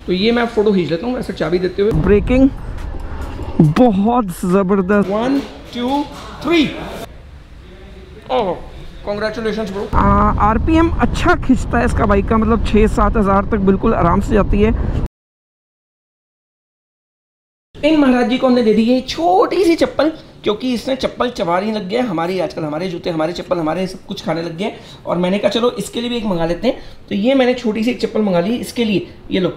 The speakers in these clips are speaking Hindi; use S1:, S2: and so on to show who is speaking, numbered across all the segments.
S1: तो ये मैं फ़ोटो खींच लेता हूँ ऐसे चाबी देते हुए। ब्रेकिंग बहुत ज़बरदस्त। 1 2 3। ओह कॉन्ग्रेचुलेशंस ब्रो। आरपीएम अच्छा खिंचता है इसका बाइक का, मतलब 6-7 हज़ार तक बिल्कुल आराम से जाती है। इन महाराज जी को हमने दे दी है छोटी सी चप्पल, क्योंकि इसने चप्पल चबाने लग गया। हमारी आजकल हमारे जूते, हमारे चप्पल, हमारे सब कुछ खाने लग गए। और मैंने कहा चलो इसके लिए भी एक मंगा लेते हैं। तो ये मैंने छोटी सी एक चप्पल मंगा ली इसके लिए। ये लो,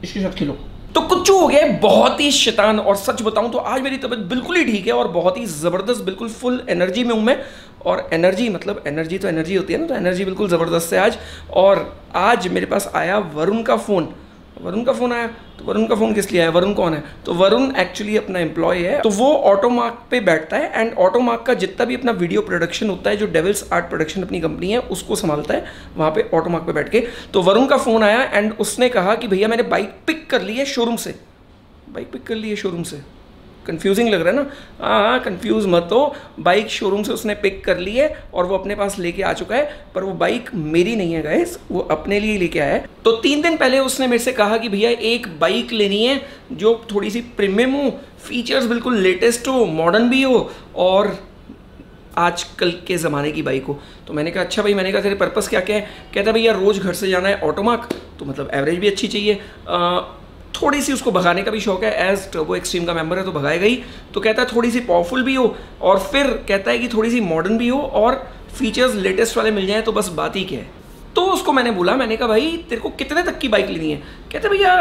S1: इसके साथ खेलो। तो कुछ हो गया बहुत ही शैतान। और सच बताऊं तो आज मेरी तबीयत बिल्कुल ही ठीक है और बहुत ही ज़बरदस्त, बिल्कुल फुल एनर्जी में हूं मैं। और एनर्जी मतलब एनर्जी तो एनर्जी होती है ना, तो एनर्जी बिल्कुल ज़बरदस्त है आज। और आज मेरे पास आया वरुण का फ़ोन। वरुण का फ़ोन आया, तो वरुण का फ़ोन किस लिए आया? वरुण कौन है? तो वरुण एक्चुअली अपना एम्प्लॉय है। तो वो ऑटोमार्क पे बैठता है एंड ऑटोमार्क का जितना भी अपना वीडियो प्रोडक्शन होता है, जो डेविल्स आर्ट प्रोडक्शन अपनी कंपनी है, उसको संभालता है वहाँ पे ऑटोमार्क पे बैठ के। तो वरुण का फ़ोन आया एंड उसने कहा कि भैया मैंने बाइक पिक कर ली है शोरूम से। बाइक पिक कर ली है शोरूम से, कंफ्यूजिंग लग रहा है ना? हाँ कंफ्यूज मत हो, बाइक शोरूम से उसने पिक कर ली है और वो अपने पास लेके आ चुका है। पर वो बाइक मेरी नहीं है गाइस, वो अपने लिए लेके आया है। तो 3 दिन पहले उसने मेरे से कहा कि भैया एक बाइक लेनी है जो थोड़ी सी प्रीमियम हो, फीचर्स बिल्कुल लेटेस्ट हो, मॉडर्न भी हो और आजकल के ज़माने की बाइक हो। तो मैंने कहा अच्छा भाई, मैंने कहा तेरे पर्पस क्या क्या है? कहता भैया रोज़ घर से जाना है ऑटोमार्क, तो मतलब एवरेज भी अच्छी चाहिए, थोड़ी सी उसको भगाने का भी शौक है, एज टर्बो एक्सट्रीम का मेंबर है तो भगाएगा ही। तो कहता है थोड़ी सी पावरफुल भी हो और फिर कहता है कि थोड़ी सी मॉडर्न भी हो और फीचर्स लेटेस्ट वाले मिल जाएं तो बस बात ही क्या है। तो उसको मैंने बोला, मैंने कहा भाई तेरे को कितने तक की बाइक लेनी है? कहते भैया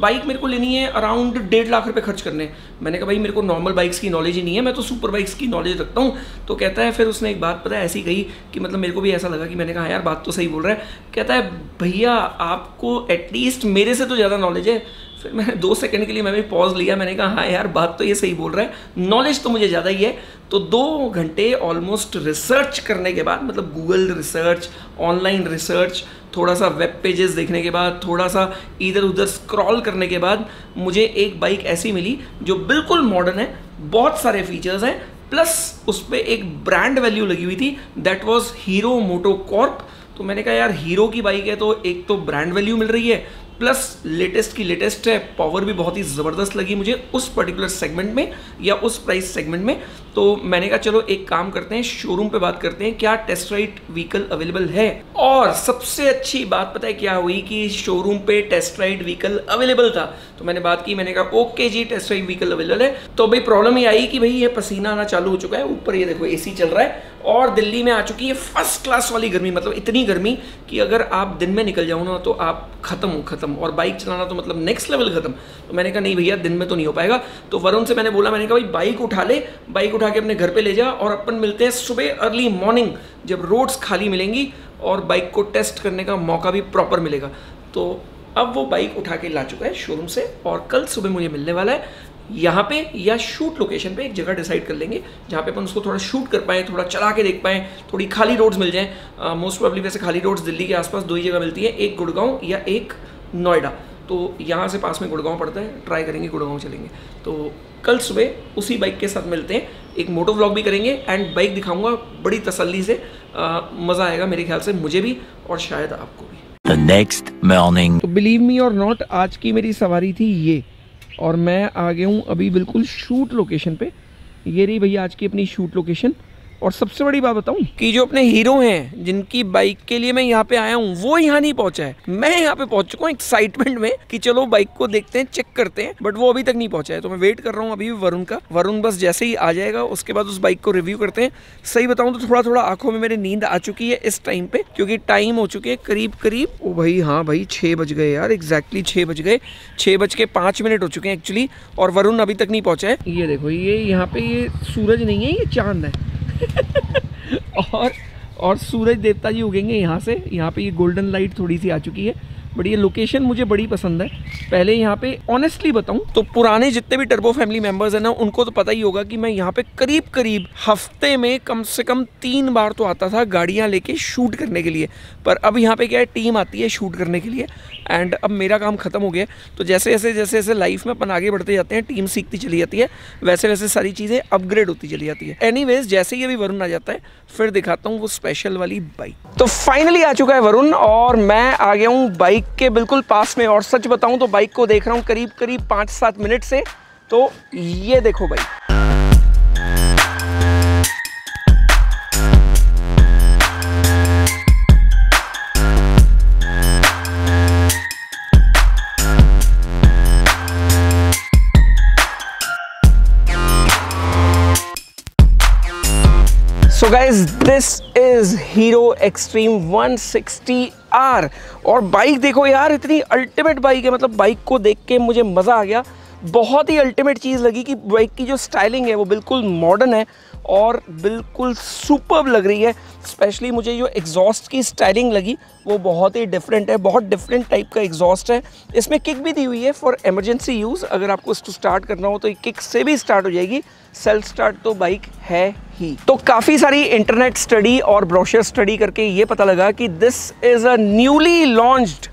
S1: बाइक मेरे को लेनी है अराउंड 1.5 लाख रुपए खर्च करने। मैंने कहा भाई मेरे को नॉर्मल बाइक्स की नॉलेज ही नहीं है, मैं तो सुपर बाइक्स की नॉलेज रखता हूँ। तो कहता है, फिर उसने एक बात पता है ऐसी कही कि मतलब मेरे को भी ऐसा लगा कि मैंने कहा यार बात तो सही बोल रहा है। कहता है भैया आपको एटलीस्ट मेरे से तो ज़्यादा नॉलेज है। फिर मैंने 2 सेकंड के लिए मैं भी पॉज लिया, मैंने कहा हाँ यार बात तो ये सही बोल रहा है, नॉलेज तो मुझे ज़्यादा ही है। तो 2 घंटे ऑलमोस्ट रिसर्च करने के बाद, मतलब गूगल रिसर्च, ऑनलाइन रिसर्च, थोड़ा सा वेब पेजेस देखने के बाद, थोड़ा सा इधर उधर स्क्रॉल करने के बाद मुझे एक बाइक ऐसी मिली जो बिल्कुल मॉडर्न है, बहुत सारे फीचर्स हैं, प्लस उस पर एक ब्रांड वैल्यू लगी हुई थी, दैट वाज हीरो मोटोकॉर्प। तो मैंने कहा यार हीरो की बाइक है तो एक तो ब्रांड वैल्यू मिल रही है, प्लस लेटेस्ट की लेटेस्ट है, पावर भी बहुत ही ज़बरदस्त लगी मुझे उस पर्टिकुलर सेगमेंट में या उस प्राइस सेगमेंट में। तो मैंने कहा चलो एक काम करते हैं, शोरूम पे बात करते हैं क्या टेस्ट राइड व्हीकल अवेलेबल है। और सबसे अच्छी बात पता है क्या हुई कि शोरूम पे टेस्ट राइड व्हीकल अवेलेबल था। तो मैंने बात की, मैंने कहा ओके जी टेस्ट राइड व्हीकल अवेलेबल है। तो भाई प्रॉब्लम ये आई कि भाई ये पसीना आना चालू हो चुका है, ऊपर ये देखो एसी चल रहा है और दिल्ली में आ चुकी है फर्स्ट क्लास वाली गर्मी, मतलब इतनी गर्मी कि अगर आप दिन में निकल जाओ ना तो आप खत्म, और बाइक चलाना तो मतलब नेक्स्ट लेवल खत्म। तो मैंने कहा नहीं भैया दिन में तो नहीं हो पाएगा। तो वरुण से मैंने बोला, मैंने कहा भाई बाइक उठा ले, बाइक उठा के अपने घर पे ले जा और अपन मिलते हैं सुबह अर्ली मॉर्निंग जब रोड्स खाली मिलेंगी और बाइक को टेस्ट करने का मौका भी प्रॉपर मिलेगा। तो अब वो बाइक उठा के ला चुका है शोरूम से और कल सुबह मुझे मिलने वाला है यहाँ पे या शूट लोकेशन पे। एक जगह डिसाइड कर लेंगे जहाँ पे अपन उसको थोड़ा शूट कर पाएँ, थोड़ा चला के देख पाएँ, थोड़ी खाली रोड्स मिल जाएँ। मोस्ट प्रोबेबली वैसे खाली रोड्स दिल्ली के आसपास 2 ही जगह मिलती है, एक गुड़गांव या एक नोएडा। तो यहाँ से पास में गुड़गांव पड़ता है, ट्राई करेंगे गुड़गांव चलेंगे। तो कल सुबह उसी बाइक के साथ मिलते हैं, एक मोटो व्लॉग भी करेंगे एंड बाइक दिखाऊंगा बड़ी तसल्ली से। मज़ा आएगा मेरे ख्याल से, मुझे भी और शायद आपको भी।
S2: The next morning.
S1: तो बिलीव मी और नॉट, आज की मेरी सवारी थी ये और मैं आ गया हूँ अभी बिल्कुल शूट लोकेशन पे। ये रही भैया आज की अपनी शूट लोकेशन। और सबसे बड़ी बात बताऊं कि जो अपने हीरो हैं जिनकी बाइक के लिए मैं यहाँ पे आया हूँ वो यहाँ नहीं पहुँचा है, मैं यहाँ पे पहुँच चुका हूँ एक्साइटमेंट में कि चलो बाइक को देखते हैं, चेक करते हैं, बट वो अभी तक नहीं पहुँचा है। तो मैं वेट कर रहा हूँ अभी वरुण का। वरुण बस जैसे ही आ जाएगा उसके बाद उस बाइक को रिव्यू करते हैं। सही बताऊँ तो थोड़ा थोड़ा आंखों में मेरी नींद आ चुकी है इस टाइम पे, क्योंकि टाइम हो चुके हैं करीब ओ भाई हाँ भाई 6 बज गए यार, एग्जैक्टली 6 बज गए, 6:05 हो चुके हैं एक्चुअली, और वरुण अभी तक नहीं पहुँचा है। ये देखो ये यहाँ पे ये सूरज नहीं है, ये चांद है और सूरज देवता जी उगेंगे यहाँ से। यहाँ पे ये गोल्डन लाइट थोड़ी सी आ चुकी है, बट ये लोकेशन मुझे बड़ी पसंद है। पहले यहाँ पे ऑनेस्टली बताऊँ तो पुराने जितने भी टर्बो फैमिली मेंबर्स हैं ना, उनको तो पता ही होगा कि मैं यहाँ पे करीब हफ्ते में कम से कम 3 बार तो आता था गाड़ियाँ लेके शूट करने के लिए। पर अब यहाँ पे क्या है, टीम आती है शूट करने के लिए एंड अब मेरा काम ख़त्म हो गया। तो जैसे जैसे लाइफ में अपन आगे बढ़ते जाते हैं, टीम सीखती चली जाती है, वैसे सारी चीज़ें अपग्रेड होती चली जाती है। एनीवेज जैसे ही अभी वरुण आ जाता है फिर दिखाता हूँ वो स्पेशल वाली बाइक। तो फाइनली आ चुका है वरुण और मैं आ गया हूँ बाइक बाइक के बिल्कुल पास में, और सच बताऊं तो बाइक को देख रहा हूं करीब करीब 5-7 मिनट से। तो ये देखो भाई, So guys, this is Hero Xtreme 160R। और बाइक देखो यार, इतनी अल्टीमेट बाइक है, मतलब बाइक को देख के मुझे मज़ा आ गया। बहुत ही अल्टीमेट चीज़ लगी कि बाइक की जो स्टाइलिंग है वो बिल्कुल मॉडर्न है और बिल्कुल सुपर्ब लग रही है। स्पेशली मुझे जो एग्जॉस्ट की स्टाइलिंग लगी वो बहुत ही डिफरेंट है, बहुत डिफरेंट टाइप का एग्जॉस्ट है। इसमें किक भी दी हुई है फॉर इमरजेंसी यूज़, अगर आपको इसको स्टार्ट करना हो तो ये किक से भी स्टार्ट हो जाएगी। सेल्फ स्टार्ट तो बाइक है ही। तो काफ़ी सारी इंटरनेट स्टडी और ब्रोशर स्टडी करके ये पता लगा कि this is a newly launched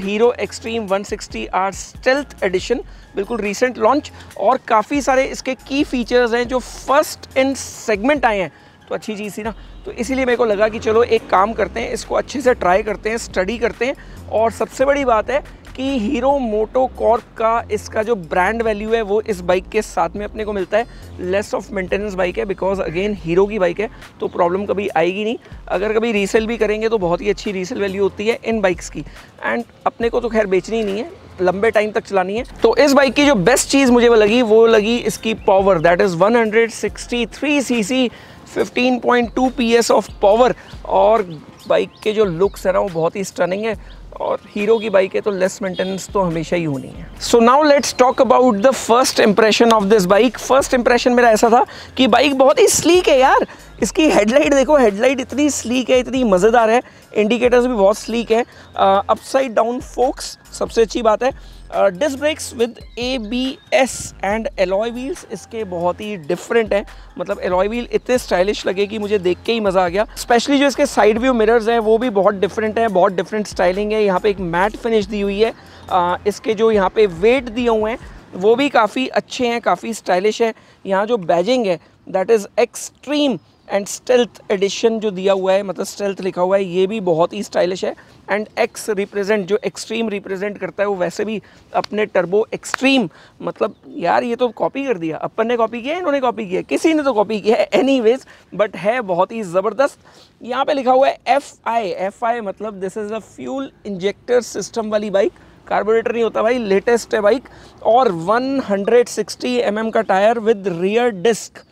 S1: Hero Xtreme 160R stealth edition, बिल्कुल रीसेंट लॉन्च। और काफ़ी सारे इसके की फीचर्स हैं जो फर्स्ट इन सेगमेंट आए हैं, तो अच्छी चीज़ थी ना। तो इसीलिए मेरे को लगा कि चलो एक काम करते हैं, इसको अच्छे से ट्राई करते हैं, स्टडी करते हैं। और सबसे बड़ी बात है कि हीरो मोटोकॉर्प का इसका जो ब्रांड वैल्यू है वो इस बाइक के साथ में अपने को मिलता है। लेस ऑफ मेंटेनेंस बाइक है, बिकॉज अगेन हीरो की बाइक है तो प्रॉब्लम कभी आएगी नहीं। अगर कभी रीसेल भी करेंगे तो बहुत ही अच्छी रीसेल वैल्यू होती है इन बाइक्स की। एंड अपने को तो खैर बेचनी नहीं है, लंबे टाइम तक चलानी है। तो इस बाइक की जो बेस्ट चीज़ मुझे वो लगी इसकी power, that is 163 CC, 15.2 PS of power. और बाइक के जो लुक्स है ना वो बहुत ही स्टनिंग है, और हीरो की बाइक है तो लेस मेंटेनेंस तो हमेशा ही होनी है। So now let's talk about the first impression of this bike. First impression मेरा ऐसा था कि बाइक बहुत ही स्लीक है यार। इसकी हेडलाइट देखो, हेडलाइट इतनी स्लीक है, इतनी मज़ेदार है। इंडिकेटर्स भी बहुत स्लीक है। अपसाइड डाउन फोक्स सबसे अच्छी बात है। Disc brakes with ABS and alloy wheels इसके बहुत ही डिफरेंट है। मतलब एलॉय व्हील इतने स्टाइलिश लगे कि मुझे देख के ही मज़ा आ गया। स्पेशली जो इसके साइड व्यू मिरर्स हैं वो भी बहुत डिफरेंट है, बहुत डिफरेंट स्टाइलिंग है। यहाँ पे एक मैट फिनिश दी हुई है। इसके जो यहाँ पे वेट दिए हुए हैं वो भी काफ़ी अच्छे हैं, काफ़ी स्टाइलिश है। यहाँ जो बैजिंग है that is Xtreme and stealth edition जो दिया हुआ है, मतलब स्टेल्थ लिखा हुआ है, ये भी बहुत ही स्टाइलिश है। एंड एक्स रिप्रेजेंट, जो एक्सट्रीम रिप्रेजेंट करता है वो वैसे भी अपने टर्बो एक्सट्रीम, मतलब यार ये तो कॉपी कर दिया, अपन ने कॉपी किया, इन्होंने कॉपी किया, किसी ने तो कॉपी किया है एनीवेज, बट है बहुत ही ज़बरदस्त। यहाँ पे लिखा हुआ है FI मतलब this is a fuel injector system वाली बाइक। कार्बोरेटर नहीं होता भाई, लेटेस्ट है बाइक। और 160 mm का tyre with rear disc,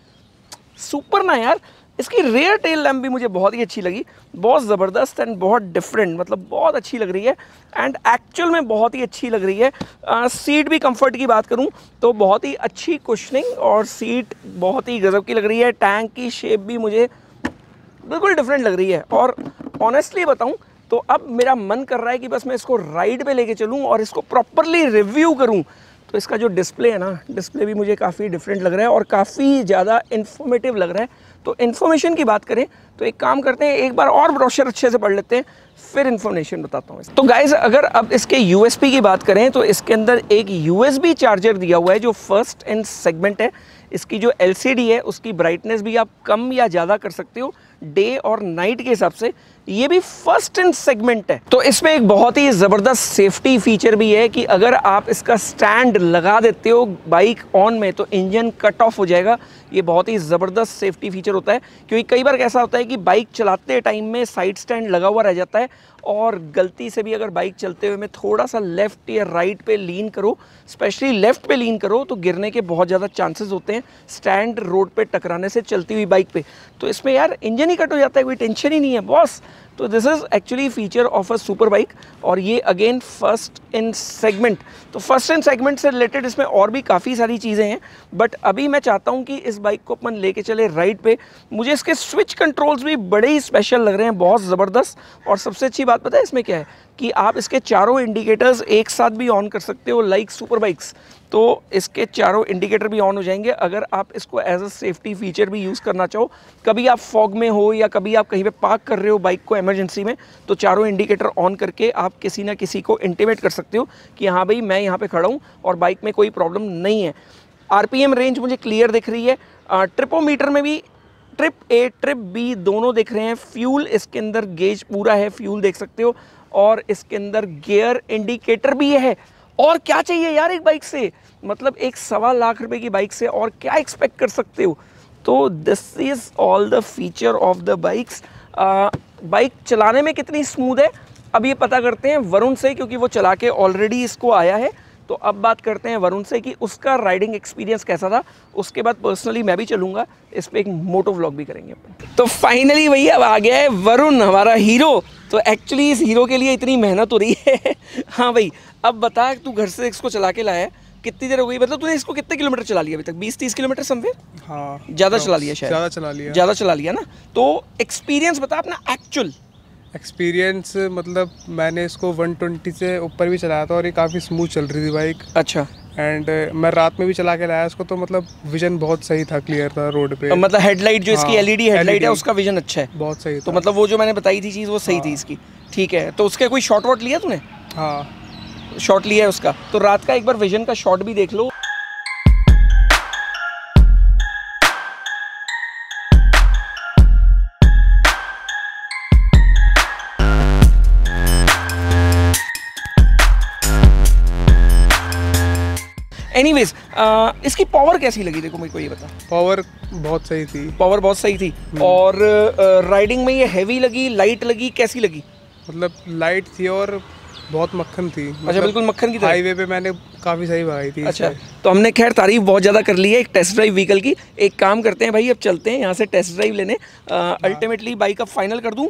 S1: super ना यार। इसकी रेयर टेल लैम्प भी मुझे बहुत ही अच्छी लगी, बहुत ज़बरदस्त एंड बहुत डिफरेंट, मतलब बहुत अच्छी लग रही है एंड एक्चुअल में बहुत ही अच्छी लग रही है। सीट भी कंफर्ट की बात करूं तो बहुत ही अच्छी कुशनिंग और सीट बहुत ही गजब की लग रही है। टैंक की शेप भी मुझे बिल्कुल डिफरेंट लग रही है। और ऑनेस्टली बताऊं तो अब मेरा मन कर रहा है कि बस मैं इसको राइड पे लेके चलूँ और इसको प्रॉपरली रिव्यू करूँ। तो इसका जो डिस्प्ले है ना, डिस्प्ले भी मुझे काफ़ी डिफरेंट लग रहा है और काफ़ी ज़्यादा इन्फॉर्मेटिव लग रहा है। तो इन्फॉर्मेशन की बात करें तो एक काम करते हैं, एक बार और ब्रोशर अच्छे से पढ़ लेते हैं, फिर इन्फॉर्मेशन बताता हूँ। तो गाइज अगर अब इसके USB की बात करें तो इसके अंदर एक USB चार्जर दिया हुआ है जो फर्स्ट इन सेगमेंट है। इसकी जो LCD है उसकी ब्राइटनेस भी आप कम या ज़्यादा कर सकते हो डे और नाइट के हिसाब से। ये भी फर्स्ट इन सेगमेंट है। तो इसमें एक बहुत ही ज़बरदस्त सेफ्टी फीचर भी है कि अगर आप इसका स्टैंड लगा देते हो बाइक ऑन में तो इंजन कट ऑफ हो जाएगा। ये बहुत ही ज़बरदस्त सेफ्टी फीचर होता है, क्योंकि कई बार ऐसा होता है कि बाइक चलाते टाइम में साइड स्टैंड लगा हुआ रह जाता है और गलती से भी अगर बाइक चलते हुए में थोड़ा सा लेफ़्ट या राइट पे लीन करो, स्पेशली लेफ़्ट पे लीन करो, तो गिरने के बहुत ज़्यादा चांसेस होते हैं स्टैंड रोड पे टकराने से चलती हुई बाइक पे। तो इसमें यार इंजन ही कट हो जाता है, कोई टेंशन ही नहीं है बॉस। तो this is actually feature of a super bike और ये अगेन फर्स्ट इन सेगमेंट। तो फर्स्ट इन सेगमेंट से रिलेटेड इसमें और भी काफ़ी सारी चीज़ें हैं, बट अभी मैं चाहता हूँ कि इस बाइक को अपन लेके चले राइड पे। मुझे इसके स्विच कंट्रोल्स भी बड़े ही स्पेशल लग रहे हैं, बहुत ज़बरदस्त। और सबसे अच्छी बात पता है इसमें क्या है कि आप इसके चारों इंडिकेटर्स एक साथ भी ऑन कर सकते हो लाइक सुपर बाइक्स। तो इसके चारों इंडिकेटर भी ऑन हो जाएंगे अगर आप इसको एज अ सेफ्टी फीचर भी यूज़ करना चाहो। कभी आप फॉग में हो या कभी आप कहीं पे पार्क कर रहे हो बाइक को इमरजेंसी में, तो चारों इंडिकेटर ऑन करके आप किसी ना किसी को इंटीमेट कर सकते हो कि हाँ भाई मैं यहाँ पे खड़ा हूँ और बाइक में कोई प्रॉब्लम नहीं है। RPM रेंज मुझे क्लियर दिख रही है। ट्रिपोमीटर में भी ट्रिप A ट्रिप B दोनों दिख रहे हैं। फ्यूल इसके अंदर गेज पूरा है, फ्यूल देख सकते हो। और इसके अंदर गियर इंडिकेटर भी है। और क्या चाहिए यार एक बाइक से, मतलब एक 1.25 लाख रुपए की बाइक से और क्या एक्सपेक्ट कर सकते हो। तो this is all the feature of the bikes. Bike चलाने में कितनी स्मूथ है अब ये पता करते हैं वरुण से, क्योंकि वो चला के ऑलरेडी इसको आया है। तो अब बात करते हैं वरुण से कि उसका राइडिंग एक्सपीरियंस कैसा था। उसके बाद पर्सनली मैं भी चलूँगा, इस पर एक मोटो व्लॉग भी करेंगे अपन। तो फाइनली भैया अब आ गया है वरुण, हमारा हीरो। तो एक्चुअली इस हीरो के लिए इतनी मेहनत हो रही है हाँ भाई, अब बता तू घर से इसको चला के लाया है, कितनी देर हो गई, मतलब तूने इसको कितने किलोमीटर चला लिया अभी तक? 20-30 किलोमीटर समवेयर?
S3: हाँ,
S1: ज़्यादा चला लिया शायद। ज़्यादा चला लिया ना। तो एक्सपीरियंस बता अपना एक्चुअल।
S3: एक्सपीरियंस मतलब मैंने इसको 120 से ऊपर भी चलाया था और ये काफ़ी स्मूथ चल रही थी बाइक।
S1: अच्छा।
S3: एंड मैं रात में भी चला के लाया इसको, तो मतलब विजन बहुत सही था, क्लियर था रोड पे।
S1: मतलब हेडलाइट जो इसकी एलईडी हेडलाइट है उसका विजन अच्छा है,
S3: बहुत सही था।
S1: तो मतलब वो जो मैंने बताई थी चीज़ वो सही थी इसकी। ठीक है, तो उसके कोई शॉट वॉट लिया तूने?
S3: हाँ,
S1: शॉट लिया है उसका। तो रात का एक बार विजन का शॉट भी देख लो। एनीवेज इसकी पावर कैसी लगी देखो मेरे को ये बता।
S3: पावर बहुत सही थी।
S1: पावर बहुत सही थी। और राइडिंग में ये हैवी लगी, लाइट लगी, कैसी लगी?
S3: मतलब लाइट थी और बहुत मक्खन थी।
S1: अच्छा, बिल्कुल मक्खन की तरह।
S3: हाईवे पे मैंने काफ़ी सही भगाई थी।
S1: अच्छा, तो हमने खैर तारीफ बहुत ज़्यादा कर ली है एक टेस्ट ड्राइव व्हीकल की। एक काम करते हैं भाई, अब चलते हैं यहाँ से टेस्ट ड्राइव लेने। अल्टीमेटली बाइक अब फाइनल कर दूँ,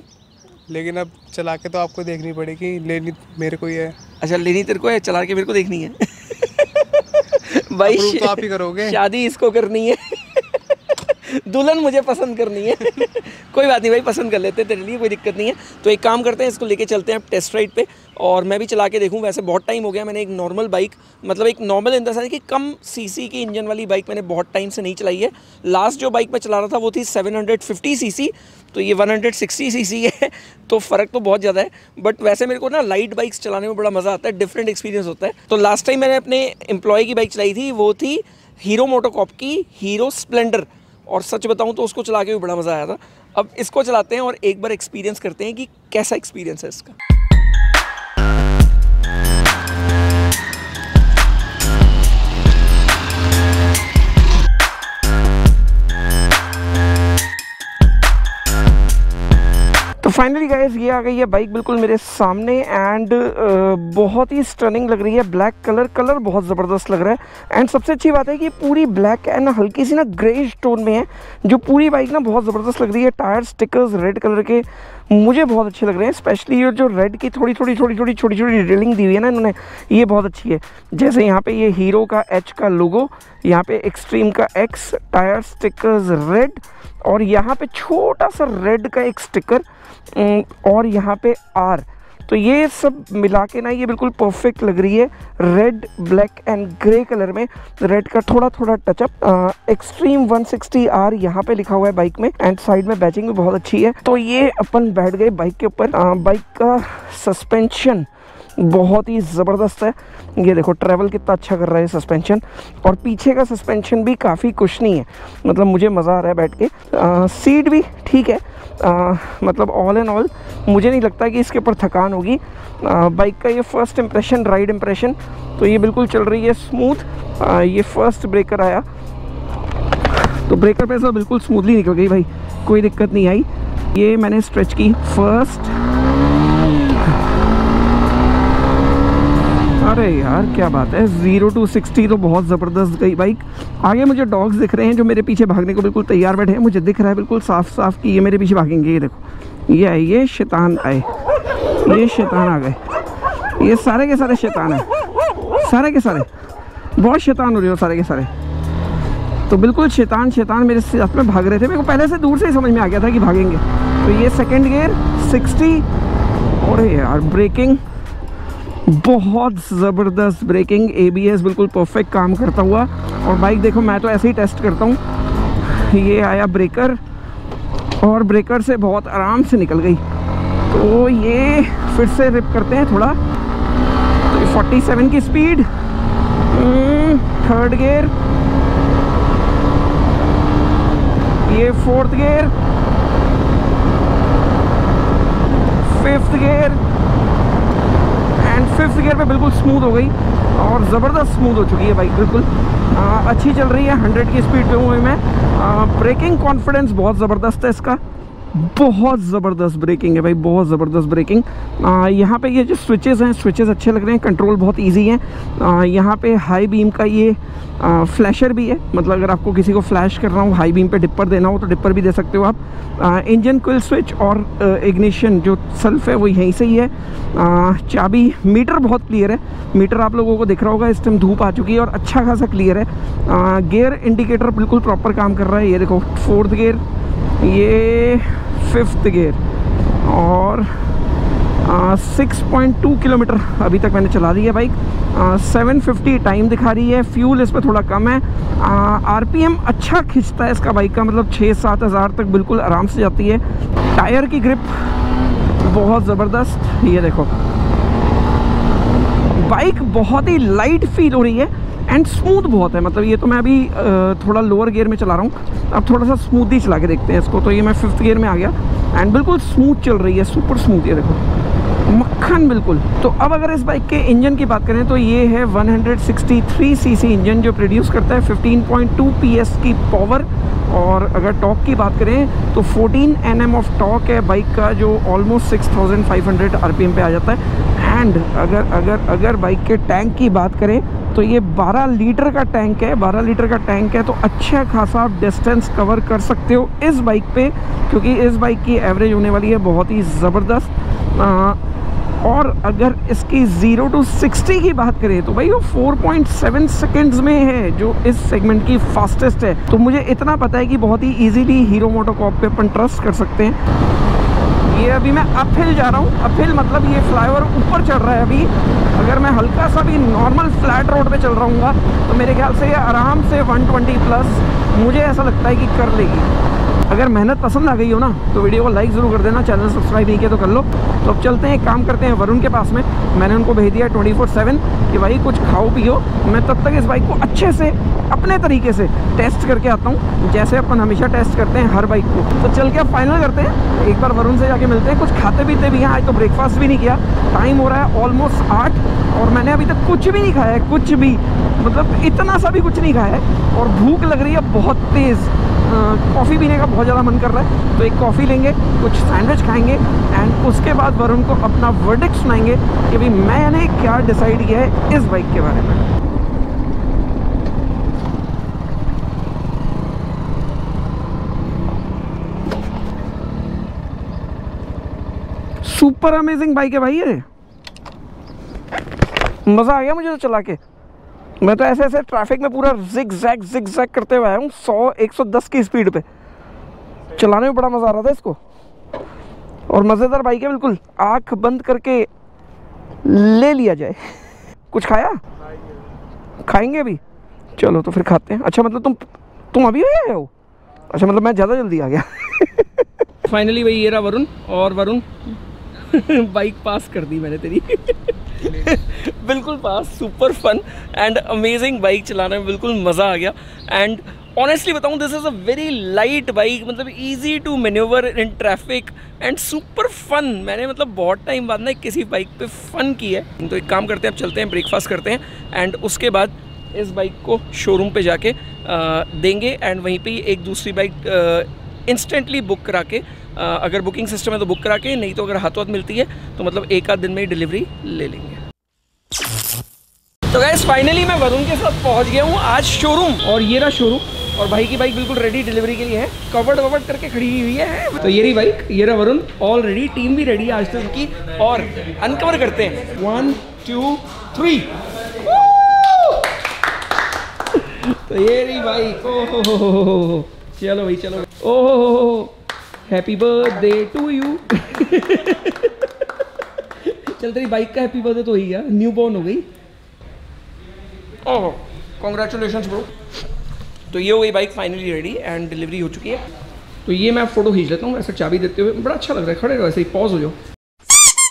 S3: लेकिन अब चला के तो आपको देखनी पड़ेगी, लेनी मेरे को ही है।
S1: अच्छा, लेनी तेरे को है, चला के मेरे को देखनी है भाई
S3: तो आप ही करोगे,
S1: शादी इसको करनी है दुल्हन मुझे पसंद करनी है कोई बात नहीं भाई, पसंद कर लेते हैं तेरे लिए, कोई दिक्कत नहीं है। तो एक काम करते हैं, इसको लेके चलते हैं अब टेस्ट राइड पे और मैं भी चला के देखूं। वैसे बहुत टाइम हो गया मैंने एक नॉर्मल बाइक, मतलब एक नॉर्मल इन द सेंस कि कम सीसी की इंजन वाली बाइक मैंने बहुत टाइम से नहीं चलाई है। लास्ट जो बाइक मैं चला रहा था वो थी 750 सीसी, तो ये 160 सीसी है, तो फ़र्क तो बहुत ज़्यादा है। बट वैसे मेरे को ना लाइट बाइक्स चलाने में बड़ा मज़ा आता है, डिफरेंट एक्सपीरियंस होता है। तो लास्ट टाइम मैंने अपने एम्प्लॉय की बाइक चलाई थी, वो थी हीरो मोटोकॉर्प की हीरो स्प्लेंडर, और सच बताऊं तो उसको चला के भी बड़ा मज़ा आया था। अब इसको चलाते हैं और एक बार एक्सपीरियंस करते हैं कि कैसा एक्सपीरियंस है इसका। तो फाइनली गाइस ये आ गई है बाइक बिल्कुल मेरे सामने एंड बहुत ही स्टनिंग लग रही है। ब्लैक कलर बहुत ज़बरदस्त लग रहा है एंड सबसे अच्छी बात है कि पूरी ब्लैक एंड हल्की सी ना ग्रेइश टोन में है, जो पूरी बाइक ना बहुत ज़बरदस्त लग रही है। टायर स्टिकर्स रेड कलर के मुझे बहुत अच्छे लग रहे हैं, स्पेशली ये जो रेड की थोड़ी छोटी डिटेलिंग दी हुई है ना इन्होंने, ये बहुत अच्छी है। जैसे यहाँ पे ये हीरो का H का लोगो, यहाँ पे एक्सट्रीम का X, टायर स्टिकर्स रेड, और यहाँ पे छोटा सा रेड का एक स्टिकर, और यहाँ पे R। तो ये सब मिला के ना ये बिल्कुल परफेक्ट लग रही है, red black and grey colour में। रेड का थोड़ा टचअप। एक्सट्रीम 160R यहाँ पे लिखा हुआ है बाइक में, एंड साइड में बैचिंग भी बहुत अच्छी है। तो ये अपन बैठ गए बाइक के ऊपर। बाइक का सस्पेंशन बहुत ही ज़बरदस्त है, ये देखो ट्रैवल कितना अच्छा कर रहा है सस्पेंशन, और पीछे का सस्पेंशन भी काफ़ी कुशनी है, मतलब मुझे मज़ा आ रहा है बैठ के। सीट भी ठीक है, मतलब ऑल एंड ऑल मुझे नहीं लगता कि इसके ऊपर थकान होगी। बाइक का ये फर्स्ट इम्प्रेशन, राइड इम्प्रेशन, तो ये बिल्कुल चल रही है स्मूथ। ये फर्स्ट ब्रेकर आया तो ब्रेकर पे सब बिल्कुल स्मूथली निकल गई भाई, कोई दिक्कत नहीं आई। ये मैंने स्ट्रेच की फर्स्ट, अरे यार क्या बात है, 0 to 60 तो बहुत ज़बरदस्त गई बाइक। आगे मुझे डॉग्स दिख रहे हैं जो मेरे पीछे भागने को बिल्कुल तैयार बैठे हैं, मुझे दिख रहा है बिल्कुल साफ कि ये मेरे पीछे भागेंगे। ये देखो ये शैतान आए, ये शैतान आ गए, ये सारे के सारे शैतान हैं, सारे के सारे बहुत शैतान हो रहे हो सारे के सारे। तो बिल्कुल शैतान मेरे साथ में भाग रहे थे, मेरे को पहले से दूर से ही समझ में आ गया था कि भागेंगे। तो ये सेकेंड गियर 60, और यार ब्रेकिंग बहुत ज़बरदस्त ब्रेकिंग, ABS बिल्कुल परफेक्ट काम करता हुआ। और बाइक देखो मैं तो ऐसे ही टेस्ट करता हूँ। ये आया ब्रेकर और ब्रेकर से बहुत आराम से निकल गई। तो ये फिर से रिप करते हैं थोड़ा। तो 47 की स्पीड, थर्ड गियर, ये fourth gear, 5th gear, and 5th gear पे बिल्कुल स्मूथ हो गई और ज़बरदस्त स्मूथ हो चुकी है बाइक, बिल्कुल अच्छी चल रही है। 100 की स्पीड पे हूँ मैं। ब्रेकिंग कॉन्फिडेंस बहुत ज़बरदस्त है इसका, बहुत ज़बरदस्त ब्रेकिंग है भाई, बहुत ज़बरदस्त ब्रेकिंग। यहाँ पे ये जो स्विचेस हैं, स्विचेस अच्छे लग रहे हैं, कंट्रोल बहुत इजी है। यहाँ पे हाई बीम का ये फ्लैशर भी है, मतलब अगर आपको किसी को फ्लैश करना हो, हाई बीम पे डिपर देना हो तो डिपर भी दे सकते हो आप। इंजन क्विल स्विच और इग्निशन जो सेल्फ है वो यहीं से ही है। चाबी, मीटर बहुत क्लियर है, मीटर आप लोगों को दिख रहा होगा, इस टाइम धूप आ चुकी है और अच्छा खासा क्लियर है। गियर इंडिकेटर बिल्कुल प्रॉपर काम कर रहा है, ये देखो 4th गियर, ये 5th गियर और 6.2 किलोमीटर अभी तक मैंने चला दी है बाइक। 750 टाइम दिखा रही है। फ्यूल इस पर थोड़ा कम है। आरपीएम अच्छा खींचता है इसका बाइक का, मतलब 6-7 हज़ार तक बिल्कुल आराम से जाती है। टायर की ग्रिप बहुत ज़बरदस्त, ये देखो बाइक बहुत ही लाइट फील हो रही है एंड स्मूथ बहुत है। मतलब ये तो मैं अभी थोड़ा लोअर गियर में चला रहा हूँ, अब थोड़ा सा स्मूथली चला के देखते हैं इसको। तो ये मैं 5th गियर में आ गया एंड बिल्कुल स्मूथ चल रही है, सुपर स्मूथ, ये देखो मक्खन बिल्कुल। तो अब अगर इस बाइक के इंजन की बात करें तो ये है 163 सीसी इंजन जो प्रोड्यूस करता है 15.2 PS की पावर। और अगर टॉर्क की बात करें तो 14 Nm ऑफ टॉर्क है बाइक का, जो ऑलमोस्ट 6500 RPM पे आ जाता है। एंड अगर बाइक के टैंक की बात करें तो ये 12 लीटर का टैंक है, 12 लीटर का टैंक है, तो अच्छा खासा आप डिस्टेंस कवर कर सकते हो इस बाइक पे, क्योंकि इस बाइक की एवरेज होने वाली है बहुत ही ज़बरदस्त। और अगर इसकी 0 to 60 की बात करें तो भाई वो 4.7 सेकेंड्स में है, जो इस सेगमेंट की फास्टेस्ट है। तो मुझे इतना पता है कि बहुत ही इजीली हीरो मोटोकॉर्प पे अपन ट्रस्ट कर सकते हैं। ये अभी मैं अपहिल जा रहा हूँ, अपहिल मतलब ये फ्लाईओवर ऊपर चढ़ रहा है अभी। अगर मैं हल्का सा भी नॉर्मल फ्लैट रोड पे चल रहा हूँ तो मेरे ख्याल से ये आराम से 120 प्लस मुझे ऐसा लगता है कि कर लेगी। अगर मेहनत पसंद आ गई हो ना तो वीडियो को लाइक ज़रूर कर देना, चैनल सब्सक्राइब नहीं किया तो कर लो। तो अब चलते हैं, एक काम करते हैं, वरुण के पास में मैंने उनको भेज दिया 24/7 कि भाई कुछ खाओ पियो, मैं तब तक इस बाइक को अच्छे से अपने तरीके से टेस्ट करके आता हूँ, जैसे अपन हमेशा टेस्ट करते हैं हर बाइक को। तो चल के अब फाइनल करते हैं, एक बार वरुण से जाके मिलते हैं। कुछ खाते पीते भी हैं, आज तो ब्रेकफास्ट भी नहीं किया, टाइम हो रहा है ऑलमोस्ट 8 और मैंने अभी तक कुछ भी नहीं खाया है, कुछ भी, मतलब इतना सा भी कुछ नहीं खाया है और भूख लग रही है बहुत तेज़। कॉफ़ी पीने का बहुत ज़्यादा मन कर रहा है, तो एक कॉफ़ी लेंगे, कुछ सैंडविच खाएंगे एंड उसके बाद वरुण को अपना वर्डिक्ट सुनाएंगे कि भाई मैंने क्या डिसाइड किया है इस बाइक के बारे में। सुपर अमेजिंग बाइक है भाई, ये मज़ा आ गया मुझे तो चला के। मैं तो ऐसे ऐसे ट्रैफिक में पूरा जिग जैग करते हुए आया हूँ 100-110 की स्पीड पे। चलाने में बड़ा मज़ा आ रहा था इसको और मज़ेदार बाइक है बिल्कुल, आँख बंद करके ले लिया जाए। कुछ खाया? खाएंगे अभी, चलो तो फिर खाते हैं। अच्छा मतलब तुम अभी आए हो? अच्छा मतलब मैं ज़्यादा जल्दी आ गया। फाइनली भाई ये रहा वरुण, और वरुण बाइक पास कर दी मैंने तेरी। बिल्कुल pass, super fun and amazing bike चलाने में बिल्कुल मज़ा आ गया। एंड ऑनेस्टली बताऊं, this is a very light bike, मतलब easy to manoeuvre in traffic and super fun. मैंने मतलब बहुत टाइम बाद ना किसी बाइक पे फन की है। तो एक काम करते हैं, अब चलते हैं ब्रेकफास्ट करते हैं एंड उसके बाद इस बाइक को शोरूम पे जाके देंगे एंड वहीं पे एक दूसरी बाइक इंस्टेंटली बुक करा के, अगर बुकिंग सिस्टम है तो बुक करा के, नहीं तो अगर हाथों हाथ मिलती है तो मतलब एक आध दिन में ही डिलीवरी ले लेंगे। तो गाइस फाइनली मैं वरुण के साथ पहुंच गया हूं आज शोरूम, और ये रहा शोरूम और भाई की बाइक बिल्कुल रेडी डिलीवरी के लिए है, कवर्ड ववर्ड करके खड़ी हुई है। तो ये रही बाइक, ये रहा वरुण, ऑल रेडी, टीम भी रेडी है आज तक की, और अनकवर करते हैं 1 2 3। तो ये रही बाइक, ओहो चलो भाई चलो, ओहो हैप्पी बर्थडे टू यू। चल तेरी बाइक का हैप्पी बर्थडे तो ही गया, न्यू बॉर्न हो गई। ओह कॉन्ग्रेचुलेशंस ब्रो। तो ये हो गई bike finally ready and delivery हो चुकी है। तो ये मैं फ़ोटो खींच लेता हूँ ऐसे चाबी देते हुए, बड़ा अच्छा लग रहा है, खड़े रहो ऐसे ही, पॉज हो जाओ।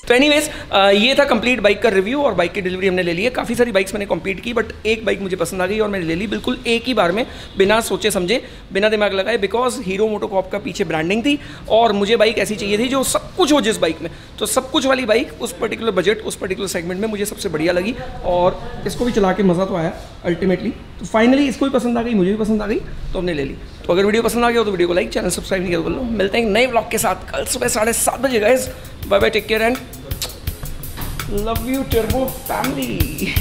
S1: तो एनीवेज ये था कंप्लीट बाइक का रिव्यू और बाइक की डिलीवरी हमने ले ली है। काफ़ी सारी बाइक्स मैंने कंप्लीट की, बट एक बाइक मुझे पसंद आ गई और मैंने ले ली बिल्कुल एक ही बार में, बिना सोचे समझे, बिना दिमाग लगाए, बिकॉज हीरो मोटोकॉर्प का पीछे ब्रांडिंग थी और मुझे बाइक ऐसी चाहिए थी जो सब कुछ हो जिस बाइक में। तो सब कुछ वाली बाइक उस पर्टिकुलर बजट, उस पर्टिकुलर सेगमेंट में मुझे सबसे बढ़िया लगी और इसको भी चला के मज़ा तो आया अल्टीमेटली। तो फाइनली इसको भी पसंद आ गई, मुझे भी पसंद आ गई, तो हमने ले ली। तो अगर वीडियो पसंद आ गया हो तो वीडियो को लाइक, चैनल सब्सक्राइब नहीं किया तो कर लो। मिलते हैं नए व्लॉग के साथ कल सुबह 7:30 बजे guys. Bye bye, take care and love you turbo family.